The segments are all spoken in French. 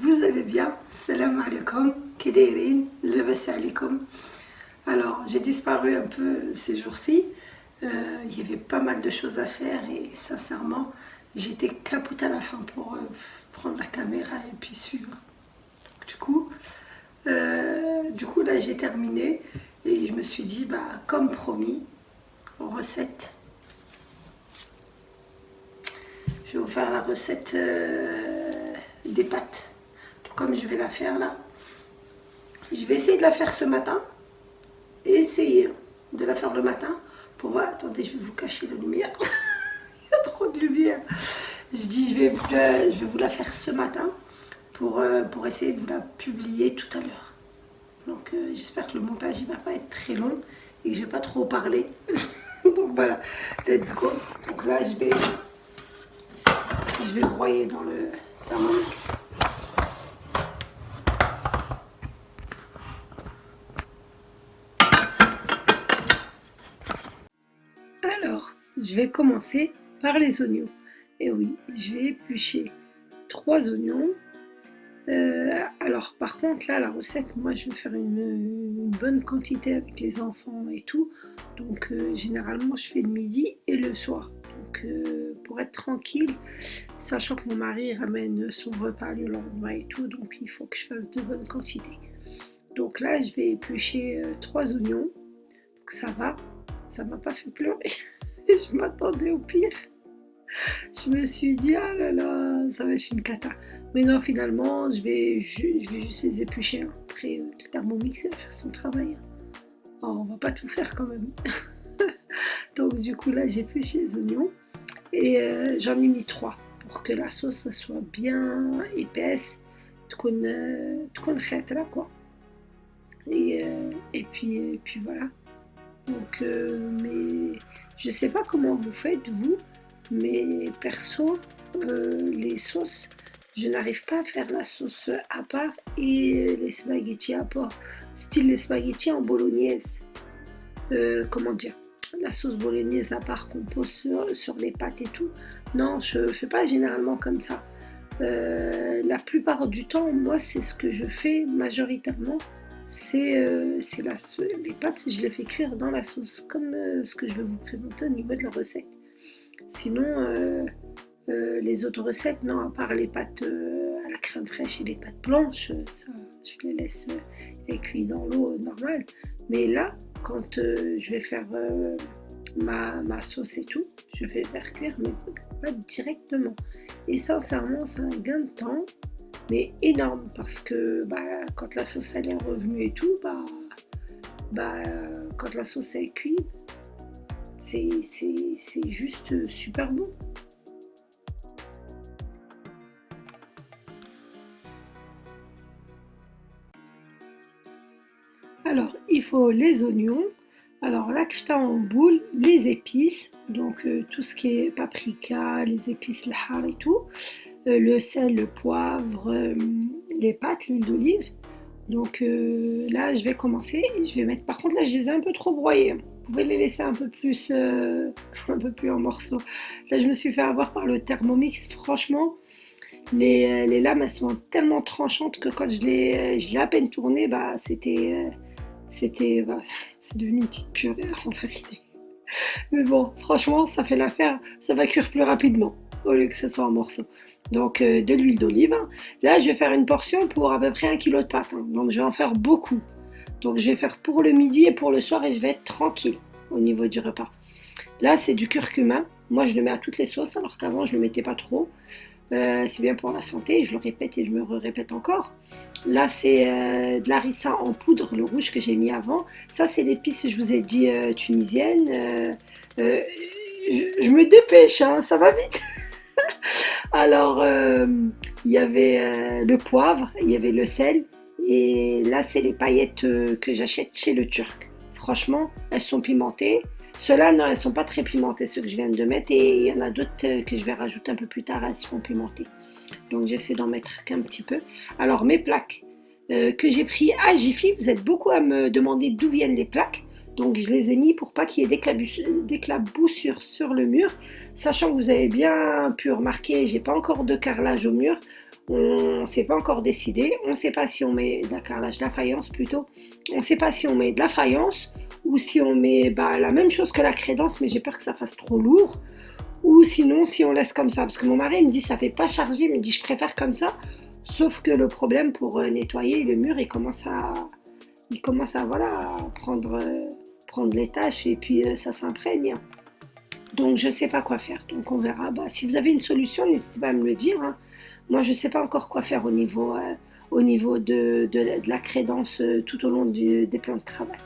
vous allez bien. Salam alaikum, kedeirin, lebas alaikum. Alors, j'ai disparu un peu ces jours-ci. Il y avait pas mal de choses à faire et sincèrement, j'étais capote à la fin pour prendre la caméra et puis suivre. Du coup, là, j'ai terminé et je me suis dit, comme promis, recette. Je vais vous faire la recette des pâtes. Donc, comme je vais la faire là, je vais essayer de la faire ce matin. Et essayer de la faire le matin pour voir. Attendez, je vais vous cacher la lumière. Il y a trop de lumière. Je dis, je vais vous la faire ce matin pour essayer de vous la publier tout à l'heure. Donc, j'espère que le montage ne va pas être très long et que je ne vais pas trop parler. Donc, voilà, let's go. Donc là, je vais broyer dans le Thermomix. Alors, je vais commencer par les oignons. Et oui, je vais éplucher 3 oignons. Alors, par contre, là, la recette, moi, je vais faire une bonne quantité avec les enfants et tout. Donc, généralement, je fais le midi et le soir. Donc, pour être tranquille, sachant que mon mari ramène son repas le lendemain et tout, donc il faut que je fasse de bonnes quantités. Donc là, je vais éplucher 3 oignons. Donc, ça m'a pas fait pleurer. Je m'attendais au pire. Je me suis dit, ah là là, ça va être une cata. Mais non, finalement, je vais juste les éplucher. Après, le Thermomix, il va faire son travail. Oh, on va pas tout faire quand même. Donc, du coup, là, j'ai épluché les oignons. Et j'en ai mis 3 pour que la sauce soit bien épaisse. تكون خاترة quoi. Et puis voilà. Donc, mais je sais pas comment vous faites vous, mais perso, les sauces, je n'arrive pas à faire la sauce à part et les spaghettis à part. Style les spaghettis en bolognaise. Comment dire? La sauce bolognaise à part qu'on pose sur les pâtes et tout. Non, je fais pas généralement comme ça. La plupart du temps, moi, c'est ce que je fais majoritairement. C'est les pâtes, je les fais cuire dans la sauce, comme ce que je vais vous présenter au niveau de la recette. Sinon, les autres recettes, non, à part les pâtes à la crème fraîche et les pâtes blanches, ça, je les laisse cuire dans l'eau normale. Mais là, quand je vais faire ma sauce et tout, je vais faire cuire mes pâtes directement. Et sincèrement, c'est un gain de temps, mais énorme, parce que quand la sauce elle est revenue et tout, quand la sauce est cuite, c'est juste super bon. Alors, il faut les oignons, alors la kfta en boule, les épices, donc tout ce qui est paprika, les épices, le har et tout, le sel, le poivre, les pâtes, l'huile d'olive. Donc là, je vais commencer. Je vais mettre. Par contre, là, je les ai un peu trop broyés. Vous pouvez les laisser un peu plus en morceaux. Là, je me suis fait avoir par le Thermomix. Franchement, les lames, elles sont tellement tranchantes que quand je l'ai à peine tourné, c'est devenu une petite purée en vérité. Mais bon, franchement, ça fait l'affaire. Ça va cuire plus rapidement au lieu que ce soit en morceaux. Donc de l'huile d'olive. Là, je vais faire une portion pour à peu près 1 kg de pâtes. Donc je vais en faire beaucoup. Donc je vais faire pour le midi et pour le soir et je vais être tranquille au niveau du repas. Là, c'est du curcuma. Moi, je le mets à toutes les sauces alors qu'avant, je ne le mettais pas trop. C'est bien pour la santé, je le répète et je me répète encore. Là, c'est de l'harissa en poudre, le rouge que j'ai mis avant. Ça, c'est l'épice, je vous ai dit, tunisienne. Je me dépêche, hein, ça va vite. Alors, il y avait le poivre, il y avait le sel. Et là, c'est les paillettes que j'achète chez le Turc. Franchement, elles sont pimentées. Ceux-là, non, elles ne sont pas très pimentées, ceux que je viens de mettre. Et il y en a d'autres que je vais rajouter un peu plus tard, elles seront pimentées. Donc, j'essaie d'en mettre qu'un petit peu. Alors, mes plaques que j'ai pris à Jiffy, vous êtes beaucoup à me demander d'où viennent les plaques. Donc, je les ai mis pour pas qu'il y ait d'éclaboussures sur le mur. Sachant que vous avez bien pu remarquer, j'ai pas encore de carrelage au mur. On ne s'est pas encore décidé. On ne sait pas si on met de la carrelage, de la faïence plutôt. On ne sait pas si on met de la faïence ou si on met la même chose que la crédence, mais j'ai peur que ça fasse trop lourd. Ou sinon, si on laisse comme ça. Parce que mon mari me dit ça fait pas chargé, il me dit je préfère comme ça. Sauf que le problème pour nettoyer le mur, il commence à voilà, prendre les taches et puis ça s'imprègne. Donc je ne sais pas quoi faire. Donc on verra. Si vous avez une solution, n'hésitez pas à me le dire, hein. Moi, je ne sais pas encore quoi faire au niveau de la crédence tout au long des plans de travail.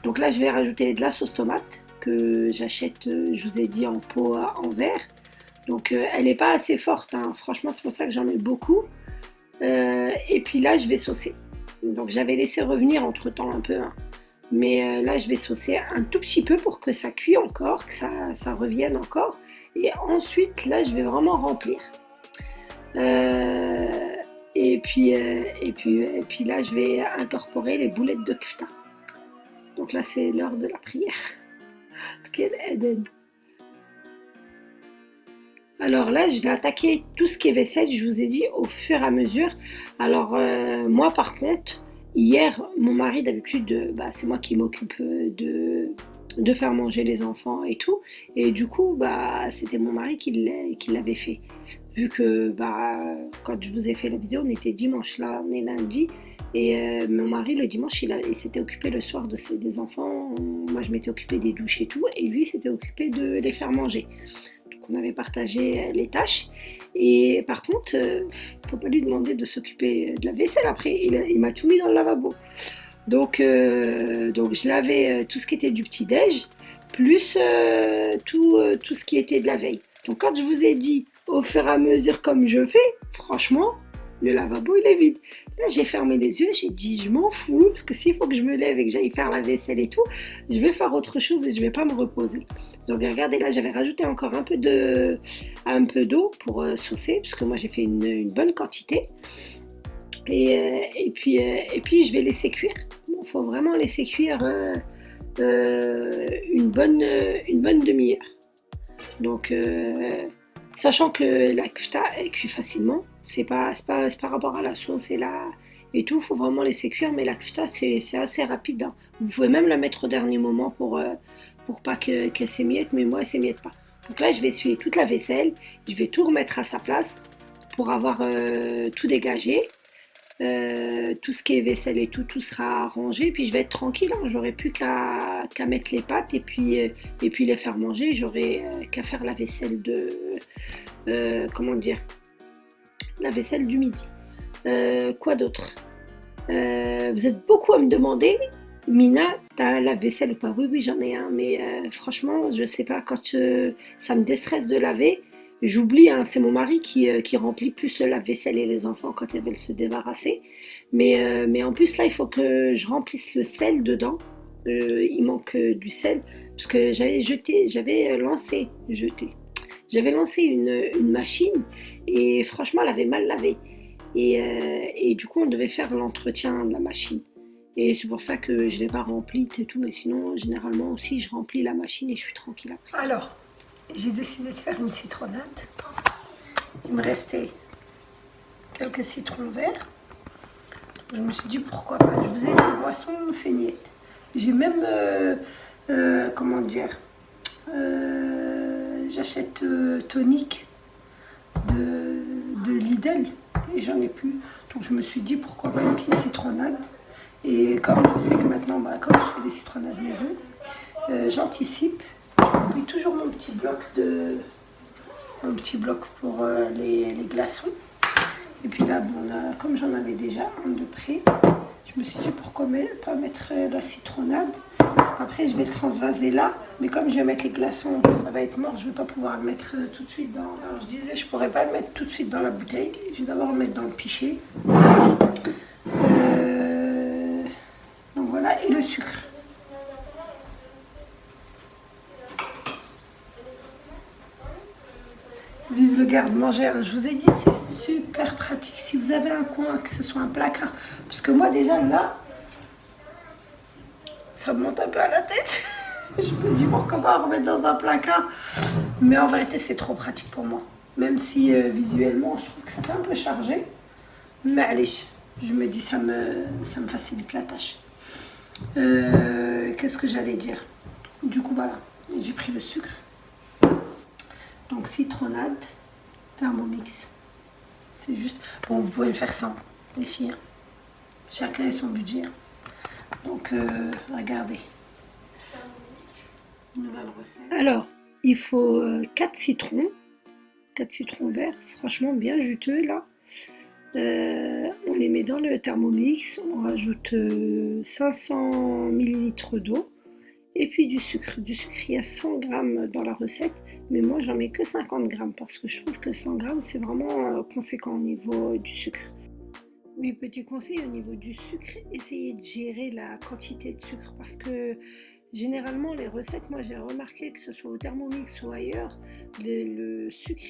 Donc là, je vais rajouter de la sauce tomate que j'achète, je vous ai dit, en pot en verre. Donc elle n'est pas assez forte, hein. Franchement, c'est pour ça que j'en mets beaucoup. Et puis là, je vais saucer. Donc j'avais laissé revenir entre-temps un peu, hein. Mais là, je vais saucer un tout petit peu pour que ça cuise encore, que ça revienne encore. Et ensuite, là, je vais vraiment remplir. Et puis là, je vais incorporer les boulettes de kefta. Donc là, c'est l'heure de la prière. Quel Eden. Alors là, je vais attaquer tout ce qui est vaisselle, je vous ai dit, au fur et à mesure. Alors moi, par contre, hier, mon mari, d'habitude, c'est moi qui m'occupe de faire manger les enfants et tout. Et du coup, c'était mon mari qui l'avait fait. Vu que quand je vous ai fait la vidéo, on était dimanche, là on est lundi. Et mon mari, le dimanche, il s'était occupé le soir des enfants. Moi, je m'étais occupée des douches et tout. Et lui, s'était occupé de les faire manger. Donc, on avait partagé les tâches. Et par contre, faut pas lui demander de s'occuper de la vaisselle après. Il m'a tout mis dans le lavabo. Donc je lavais tout ce qui était du petit-déj, plus tout ce qui était de la veille. Donc quand je vous ai dit au fur et à mesure comme je fais, franchement, le lavabo il est vide. Là j'ai fermé les yeux, j'ai dit je m'en fous, parce que s'il faut que je me lève et que j'aille faire la vaisselle et tout, je vais faire autre chose et je vais pas me reposer. Donc regardez là, j'avais rajouté encore un peu d'eau pour saucer, parce que moi j'ai fait une bonne quantité. Et puis je vais laisser cuire. Il faut vraiment laisser cuire une bonne demi-heure. Donc, sachant que la kefta elle cuit facilement, c'est pas par rapport à la sauce et tout, il faut vraiment laisser cuire. Mais la kefta c'est assez rapide, hein. Vous pouvez même la mettre au dernier moment pour pas qu'elle s'émiette, mais moi elle s'émiette pas. Donc là je vais essuyer toute la vaisselle, je vais tout remettre à sa place pour avoir tout dégagé. Tout ce qui est vaisselle et tout sera rangé, puis je vais être tranquille, hein. J'aurai plus qu'à mettre les pâtes et puis les faire manger. J'aurai qu'à faire la vaisselle comment dire, la vaisselle du midi. Quoi d'autre? Vous êtes beaucoup à me demander, Mina, t'as la vaisselle ou pas? Oui, j'en ai un, mais franchement, je sais pas, quand ça me déstresse de laver, j'oublie, hein, c'est mon mari qui remplit plus la vaisselle et les enfants quand elles veulent se débarrasser. Mais en plus, là, il faut que je remplisse le sel dedans. Il manque du sel, parce que j'avais lancé une machine, et franchement, elle avait mal lavé. Et du coup, on devait faire l'entretien de la machine. Et c'est pour ça que je ne l'ai pas remplie et tout, mais sinon, généralement aussi, je remplis la machine et je suis tranquille après. Alors, j'ai décidé de faire une citronnade. Il me restait quelques citrons verts. Je me suis dit pourquoi pas. Je faisais une boisson saignette. J'ai même, comment dire, j'achète tonique de Lidl et j'en ai plus. Donc je me suis dit pourquoi pas une petite citronnade. Et comme je sais que maintenant, comme je fais des citronnades maison, j'anticipe. Je remplis toujours mon petit bloc pour les glaçons. Et puis là, comme j'en avais déjà un de près, je me suis dit pourquoi pas mettre la citronnade. Donc après, je vais le transvaser là. Mais comme je vais mettre les glaçons, ça va être mort. Je ne vais pas pouvoir le mettre tout de suite dans... Alors je disais, je ne pourrais pas le mettre tout de suite dans la bouteille. Je vais d'abord le mettre dans le pichet. Donc voilà, et le sucre. Vive le garde-manger, je vous ai dit, c'est super pratique. Si vous avez un coin, que ce soit un placard. Parce que moi, déjà, là, ça me monte un peu à la tête. Je me dis, pourquoi pas remettre dans un placard? Mais en vérité, c'est trop pratique pour moi. même si visuellement je trouve que ça fait un peu chargé. Mais allez, je me dis ça me facilite la tâche. Qu'est-ce que j'allais dire? Du coup voilà, j'ai pris le sucre. Donc citronnade, Thermomix. C'est juste, bon vous pouvez le faire sans, les filles. Hein. Chacun a son budget. Donc regardez. Nouvelle recette. Alors, il faut 4 citrons. 4 citrons verts, franchement bien juteux là. On les met dans le Thermomix, on rajoute 500 ml d'eau et puis du sucre. Du sucre, il y a 100 g dans la recette, mais moi j'en mets que 50 g parce que je trouve que 100 g c'est vraiment conséquent au niveau du sucre. Oui, petit conseil au niveau du sucre, essayez de gérer la quantité de sucre parce que généralement les recettes, moi j'ai remarqué que ce soit au Thermomix ou ailleurs, le sucre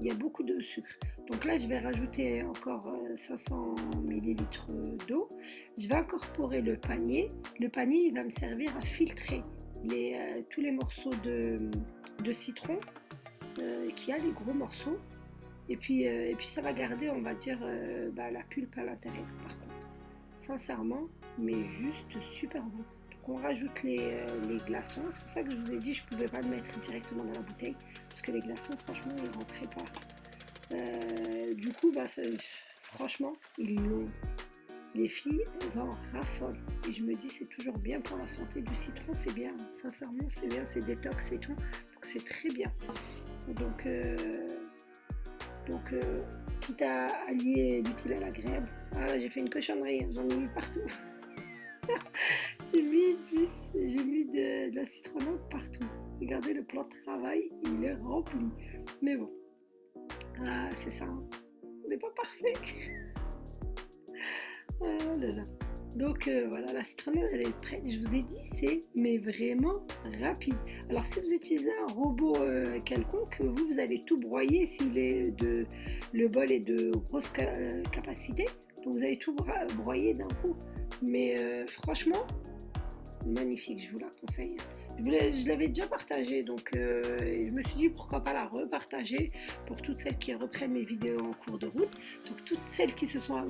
il y a beaucoup de sucre. Donc là je vais rajouter encore 500 ml d'eau. Je vais incorporer le panier. Le panier il va me servir à filtrer tous les morceaux de citron qu'il y a, les gros morceaux. Et puis ça va garder, on va dire, la pulpe à l'intérieur par contre. Sincèrement, mais juste super bon. Donc on rajoute les glaçons. C'est pour ça que je vous ai dit je ne pouvais pas le mettre directement dans la bouteille. Parce que les glaçons, franchement, ils ne rentraient pas. Du coup, franchement, ils l'ont. Les filles, elles en raffolent. Et je me dis, c'est toujours bien pour la santé. Du citron, c'est bien. Sincèrement, c'est bien. C'est détox et tout. Donc c'est très bien. Donc, quitte à allier l'utile à l'agréable. Ah là, j'ai fait une cochonnerie, j'en ai mis partout. j'ai mis de la citronnade partout. Regardez, le plan de travail, il est rempli. Mais bon, c'est ça. Hein. On n'est pas parfait. Ah là là. Donc voilà, la citronnade elle est prête. Je vous ai dit, c'est mais vraiment rapide. Alors si vous utilisez un robot quelconque, vous allez tout broyer s'il est le bol est de grosse capacité. Donc vous allez tout broyer d'un coup. Mais franchement, magnifique, je vous la conseille. Je l'avais déjà partagée, donc je me suis dit pourquoi pas la repartager pour toutes celles qui reprennent mes vidéos en cours de route. Donc toutes celles qui se sont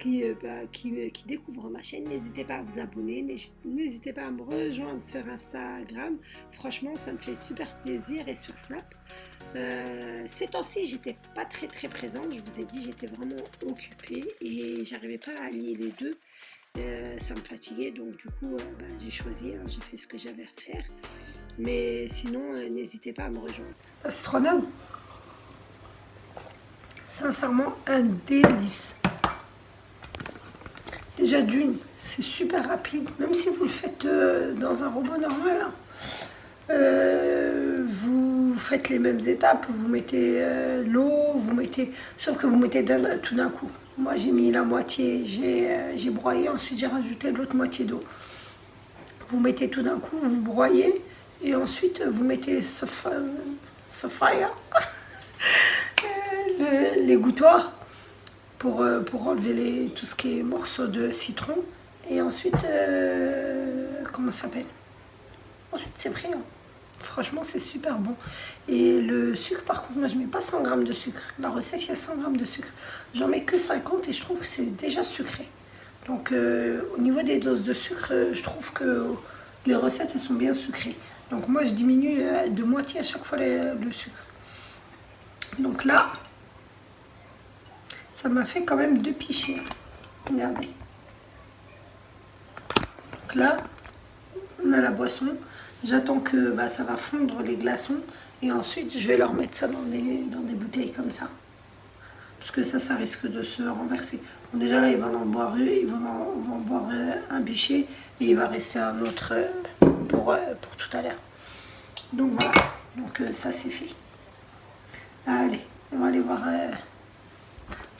qui découvrent ma chaîne, n'hésitez pas à vous abonner, n'hésitez pas à me rejoindre sur Instagram. Franchement, ça me fait super plaisir et sur Snap. Ces temps-ci, j'étais pas très présente. Je vous ai dit, j'étais vraiment occupée et j'arrivais pas à allier les deux. Ça me fatiguait, donc du coup j'ai choisi, j'ai fait ce que j'avais à faire. Mais sinon, n'hésitez pas à me rejoindre. La citronnade, sincèrement, un délice. Déjà d'une, c'est super rapide, même si vous le faites dans un robot normal. Vous faites les mêmes étapes, vous mettez l'eau, sauf que vous mettez tout d'un coup. Moi j'ai mis la moitié, j'ai broyé, ensuite j'ai rajouté l'autre moitié d'eau. Vous mettez tout d'un coup, vous broyez et ensuite vous mettez Sophia, l'égouttoir pour enlever tout ce qui est morceaux de citron. Et ensuite, comment ça s'appelle? Ensuite c'est pris. Hein. Franchement, c'est super bon. Et le sucre, par contre, moi, je mets pas 100 g de sucre. La recette, il y a 100 g de sucre. J'en mets que 50 et je trouve que c'est déjà sucré. Donc, au niveau des doses de sucre, je trouve que les recettes, elles sont bien sucrées. Donc, moi, je diminue de moitié à chaque fois le sucre. Donc là, ça m'a fait quand même 2 pichets. Regardez. Donc là, on a la boisson. J'attends que ça va fondre les glaçons et ensuite je vais leur mettre ça dans des bouteilles comme ça. Parce que ça risque de se renverser. Bon, déjà là, ils vont en boire un bichet et il va rester un autre pour tout à l'heure. Donc voilà, donc ça c'est fait. Allez, on va aller voir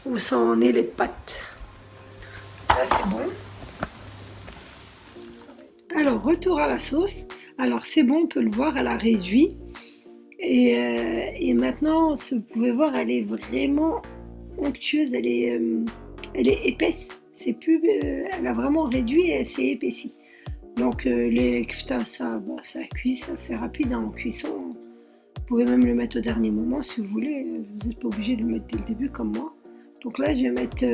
où ça en est les pâtes. Là c'est bon. Alors, retour à la sauce. Alors, c'est bon, on peut le voir, elle a réduit. Et maintenant, vous pouvez voir, elle est vraiment onctueuse, elle est épaisse. C'est plus, elle a vraiment réduit et elle s'est épaissie. Donc, les kefta, ça cuit, c'est rapide en cuisson. Vous pouvez même le mettre au dernier moment si vous voulez. Vous n'êtes pas obligé de le mettre dès le début comme moi. Donc là, je vais mettre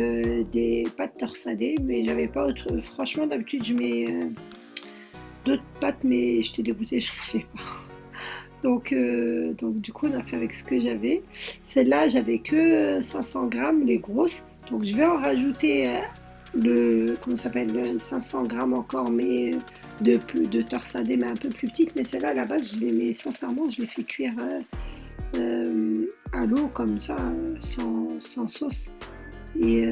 des pâtes torsadées, mais j'avais pas autre. Franchement, d'habitude, je mets d'autres pâtes, mais j'étais dégoûtée, je n'en avais pas. Donc du coup, on a fait avec ce que j'avais. Celle-là, j'avais que 500 grammes, les grosses. Donc je vais en rajouter comment ça s'appelle, le 500 grammes encore, mais de torsadée, mais un peu plus petite. Mais celle-là, à la base, je les mets sincèrement, je les fais cuire à l'eau comme ça, sans sauce. Et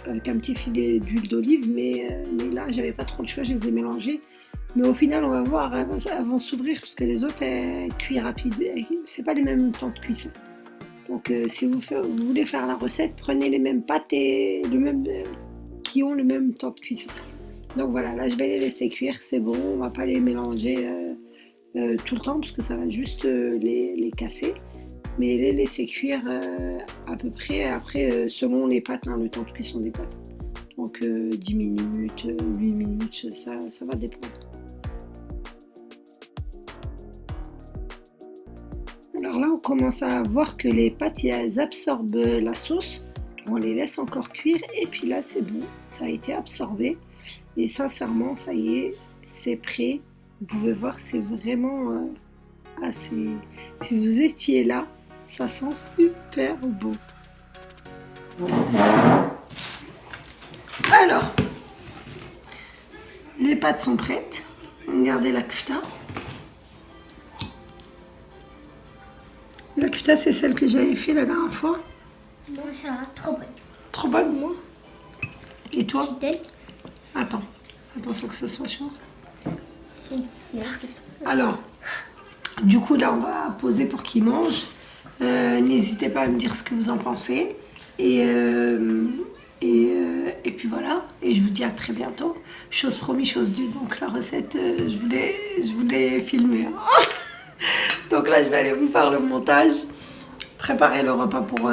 avec un petit filet d'huile d'olive, mais là, j'avais pas trop de choix, je les ai mélangés. Mais au final, on va voir, elles vont s'ouvrir parce que les autres, elles cuisent rapide. C'est pas les mêmes temps de cuisson. Donc, si vous voulez faire la recette, prenez les mêmes pâtes et qui ont le même temps de cuisson. Donc voilà, là, je vais les laisser cuire, c'est bon. On va pas les mélanger tout le temps parce que ça va juste les casser. Mais les laisser cuire à peu près, après, selon les pâtes, le temps de cuisson des pâtes. Donc 10 minutes, 8 minutes, ça va dépendre. Alors là, on commence à voir que les pâtes, elles absorbent la sauce. On les laisse encore cuire et puis là, c'est bon, ça a été absorbé. Et sincèrement, ça y est, c'est prêt. Vous pouvez voir, c'est vraiment assez... Si vous étiez là, ça sent super bon. Alors, les pâtes sont prêtes. Regardez la kfta. La kfta, c'est celle que j'avais fait la dernière fois. Moi, ça va trop bonne. Trop bonne, moi. Et toi? Attends, attention que ce soit chaud. Alors, du coup, là, on va poser pour qu'ils mangent. N'hésitez pas à me dire ce que vous en pensez. Et puis voilà. Et je vous dis à très bientôt. Chose promise, chose due. Donc la recette, je voulais filmer. Donc là, je vais aller vous faire le montage. Préparer le repas pour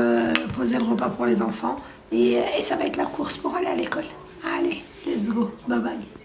poser le repas pour les enfants. Et ça va être la course pour aller à l'école. Allez, let's go. Bye bye.